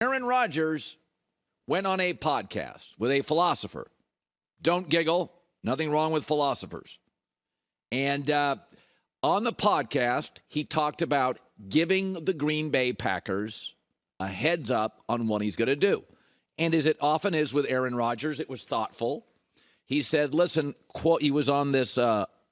Aaron Rodgers went on a podcast with a philosopher. Don't giggle. Nothing wrong with philosophers. And on the podcast, he talked about giving the Green Bay Packers a heads up on what he's going to do. And as it often is with Aaron Rodgers, it was thoughtful. He said, listen, quote, he was on this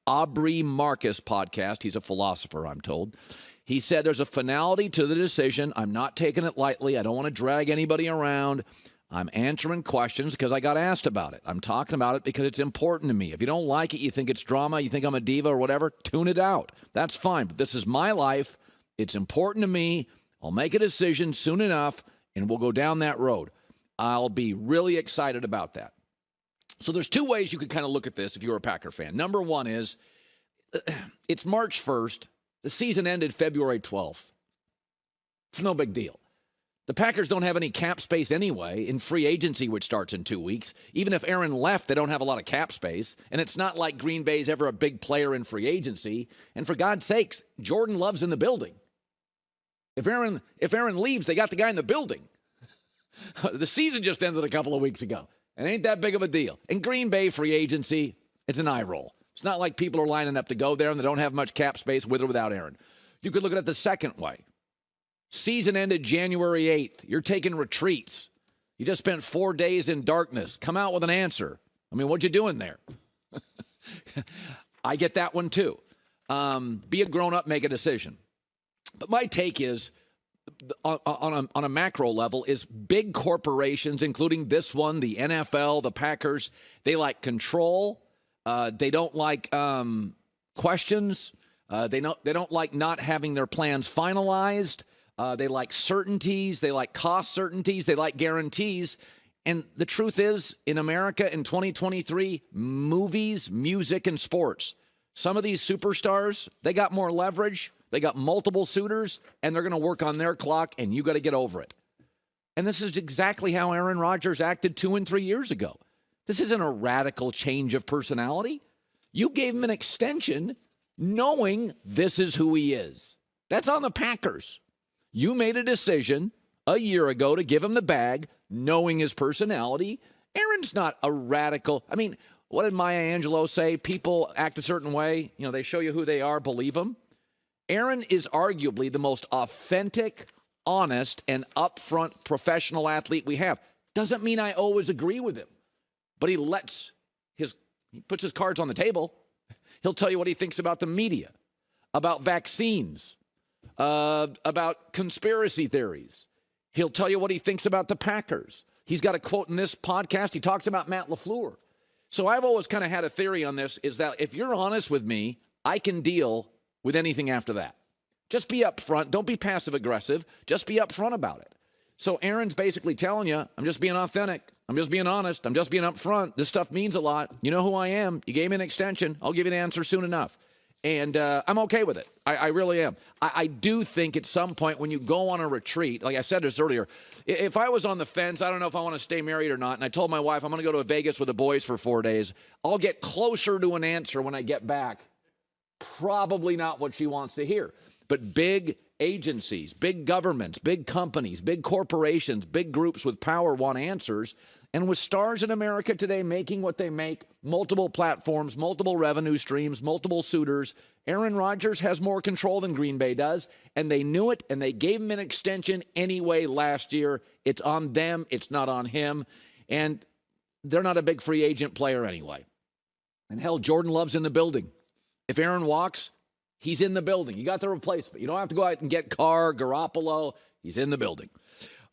Aubrey Marcus podcast. He's a philosopher, I'm told. He said there's a finality to the decision. I'm not taking it lightly. I don't want to drag anybody around. I'm answering questions because I got asked about it. I'm talking about it because it's important to me. If you don't like it, you think it's drama, you think I'm a diva or whatever, tune it out. That's fine. But this is my life. It's important to me. I'll make a decision soon enough, and we'll go down that road. I'll be really excited about that. So there's two ways you could kind of look at this if you're a Packer fan. Number one is it's March 1st. The season ended February 12th. It's no big deal. The Packers don't have any cap space anyway in free agency, which starts in 2 weeks. Even if Aaron left, they don't have a lot of cap space. And it's not like Green Bay's ever a big player in free agency. And for God's sakes, Jordan Love's in the building. If Aaron leaves, they got the guy in the building. The season just ended a couple of weeks ago. It ain't that big of a deal. In Green Bay free agency, it's an eye roll. It's not like people are lining up to go there and they don't have much cap space with or without Aaron. You could look at it the second way. Season ended January 8th. You're taking retreats. You just spent 4 days in darkness. Come out with an answer. I mean, what you doing there? I get that one too. Be a grown-up, make a decision. But my take is, on a macro level, is big corporations, including this one, the NFL, the Packers, they like control. They don't like questions. They don't like not having their plans finalized. They like certainties. They like cost certainties. They like guarantees. And the truth is, in America in 2023, movies, music, and sports, some of these superstars, they got more leverage. They got multiple suitors, and they're going to work on their clock, and you got to get over it. And this is exactly how Aaron Rodgers acted 2 and 3 years ago. This isn't a radical change of personality. You gave him an extension knowing this is who he is. That's on the Packers. You made a decision a year ago to give him the bag, knowing his personality. Aaron's not a radical. I mean, what did Maya Angelou say? People act a certain way. You know, they show you who they are, believe them. Aaron is arguably the most authentic, honest, and upfront professional athlete we have. Doesn't mean I always agree with him, but he puts his cards on the table. He'll tell you what he thinks about the media, about vaccines, about conspiracy theories. He'll tell you what he thinks about the Packers. He's got a quote in this podcast. He talks about Matt LaFleur. So I've always kind of had a theory on this, is that if you're honest with me, I can deal with anything after that. Just be upfront. Don't be passive-aggressive. Just be upfront about it. So Aaron's basically telling you, I'm just being authentic. I'm just being honest. I'm just being upfront. This stuff means a lot. You know who I am. You gave me an extension. I'll give you an answer soon enough. And I'm okay with it. I really am. I do think at some point when you go on a retreat, like I said this earlier, if I was on the fence, I don't know if I want to stay married or not, and I told my wife I'm going to go to Vegas with the boys for 4 days, I'll get closer to an answer when I get back. Probably not what she wants to hear. But big agencies, big governments, big companies, big corporations, big groups with power want answers. And with stars in America today making what they make, multiple platforms, multiple revenue streams, multiple suitors, Aaron Rodgers has more control than Green Bay does. And they knew it, and they gave him an extension anyway last year. It's on them. It's not on him. And they're not a big free agent player anyway. And hell, Jordan Love's in the building. If Aaron walks, he's in the building. You got the replacement. You don't have to go out and get Carr, Garoppolo. He's in the building.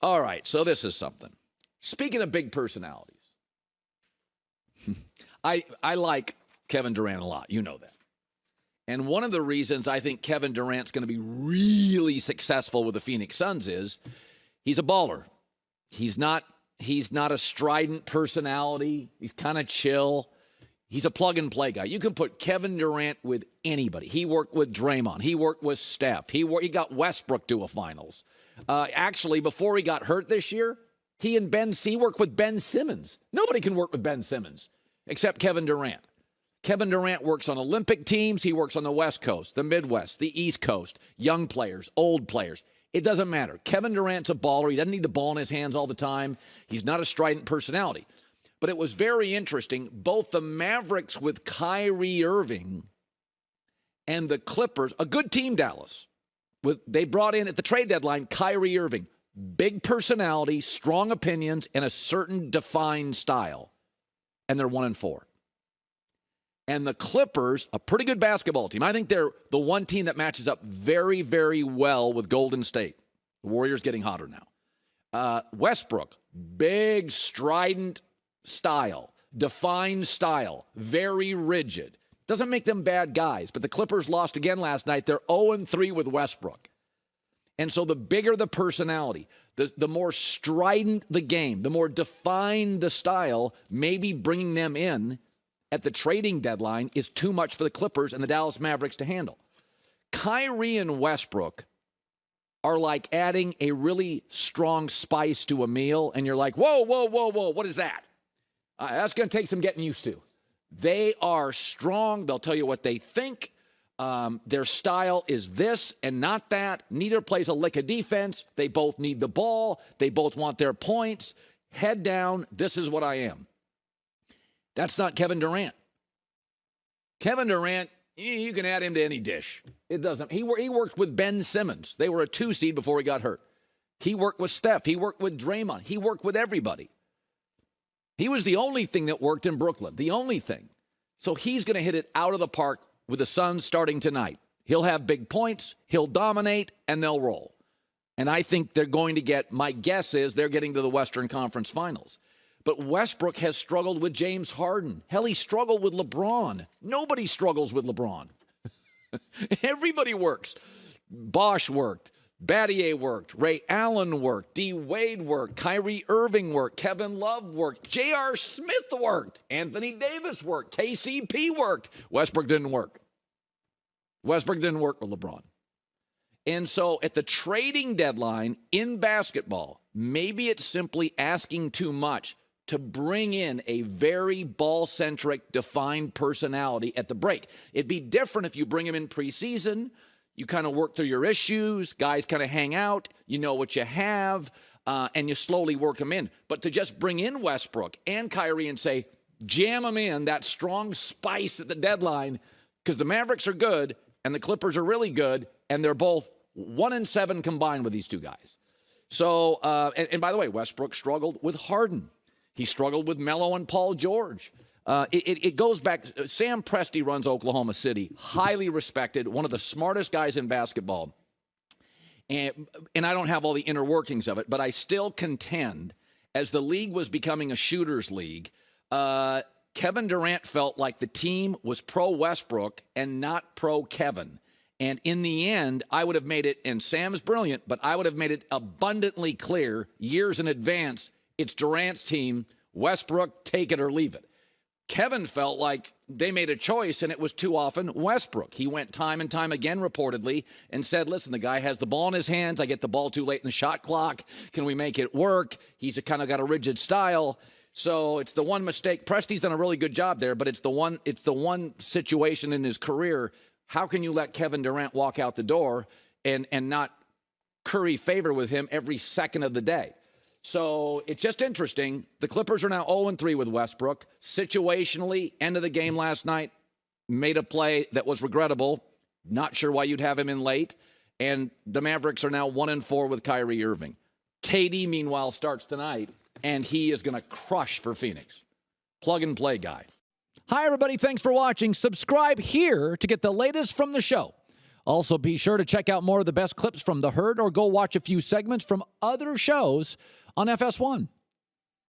All right, so this is something. Speaking of big personalities, I like Kevin Durant a lot. You know that. And one of the reasons I think Kevin Durant's going to be really successful with the Phoenix Suns is he's a baller. He's not a strident personality. He's kind of chill. He's a plug-and-play guy. You can put Kevin Durant with anybody. He worked with Draymond. He worked with Steph. He got Westbrook to a finals. Actually, before he got hurt this year, he worked with Ben Simmons. Nobody can work with Ben Simmons except Kevin Durant. Kevin Durant works on Olympic teams. He works on the West Coast, the Midwest, the East Coast, young players, old players. It doesn't matter. Kevin Durant's a baller. He doesn't need the ball in his hands all the time. He's not a strident personality. But it was very interesting. Both the Mavericks with Kyrie Irving and the Clippers, a good team, Dallas. They brought in at the trade deadline Kyrie Irving. Big personality, strong opinions, and a certain defined style. And they're 1-4. And the Clippers, a pretty good basketball team. I think they're the one team that matches up very, very well with Golden State. The Warriors getting hotter now. Westbrook, big, strident style, defined style, very rigid. Doesn't make them bad guys, but the Clippers lost again last night. They're 0-3 with Westbrook. And so the bigger the personality, the more strident the game, the more defined the style, maybe bringing them in at the trading deadline is too much for the Clippers and the Dallas Mavericks to handle. Kyrie and Westbrook are like adding a really strong spice to a meal, and you're like, whoa, what is that? That's going to take some getting used to. They are strong. They'll tell you what they think. Their style is this and not that. Neither plays a lick of defense. They both need the ball. They both want their points. Head down. This is what I am. That's not Kevin Durant. Kevin Durant, you can add him to any dish. It doesn't. He worked with Ben Simmons. They were a 2 seed before he got hurt. He worked with Steph. He worked with Draymond. He worked with everybody. He was the only thing that worked in Brooklyn. The only thing. So he's going to hit it out of the park with the Suns starting tonight. He'll have big points, he'll dominate, and they'll roll. And I think they're going to get, my guess is they're getting to the Western Conference Finals. But Westbrook has struggled with James Harden. Hell, he struggled with LeBron. Nobody struggles with LeBron. Everybody works. Bosch worked. Battier worked. Ray Allen worked. D. Wade worked. Kyrie Irving worked. Kevin Love worked. J.R. Smith worked. Anthony Davis worked. KCP worked. Westbrook didn't work. Westbrook didn't work with LeBron. And so at the trading deadline in basketball, maybe it's simply asking too much to bring in a very ball-centric, defined personality at the break. It'd be different if you bring him in preseason. You kind of work through your issues. Guys kind of hang out. You know what you have, and you slowly work them in. But to just bring in Westbrook and Kyrie and say, jam them in, that strong spice at the deadline, because the Mavericks are good and the Clippers are really good, and they're both 1-7 combined with these two guys. So, and by the way, Westbrook struggled with Harden. He struggled with Melo and Paul George. It goes back. Sam Presti runs Oklahoma City, highly respected, one of the smartest guys in basketball. And I don't have all the inner workings of it, but I still contend, as the league was becoming a shooter's league, Kevin Durant felt like the team was pro-Westbrook and not pro-Kevin. And in the end, I would have made it, and Sam's brilliant, but I would have made it abundantly clear years in advance, it's Durant's team. Westbrook, take it or leave it. Kevin felt like they made a choice, and it was too often Westbrook. He went time and time again, reportedly, and said, listen, the guy has the ball in his hands. I get the ball too late in the shot clock. Can we make it work? He's kind of got a rigid style. So it's the one mistake. Presti's done a really good job there, but it's the one situation in his career. How can you let Kevin Durant walk out the door and not curry favor with him every second of the day? So it's just interesting. The Clippers are now 0-3 with Westbrook. Situationally, end of the game last night, made a play that was regrettable. Not sure why you'd have him in late. And the Mavericks are now 1-4 with Kyrie Irving. KD, meanwhile, starts tonight, and he is going to crush for Phoenix. Plug and play guy. Hi, everybody. Thanks for watching. Subscribe here to get the latest from the show. Also, be sure to check out more of the best clips from The Herd or go watch a few segments from other shows on FS1.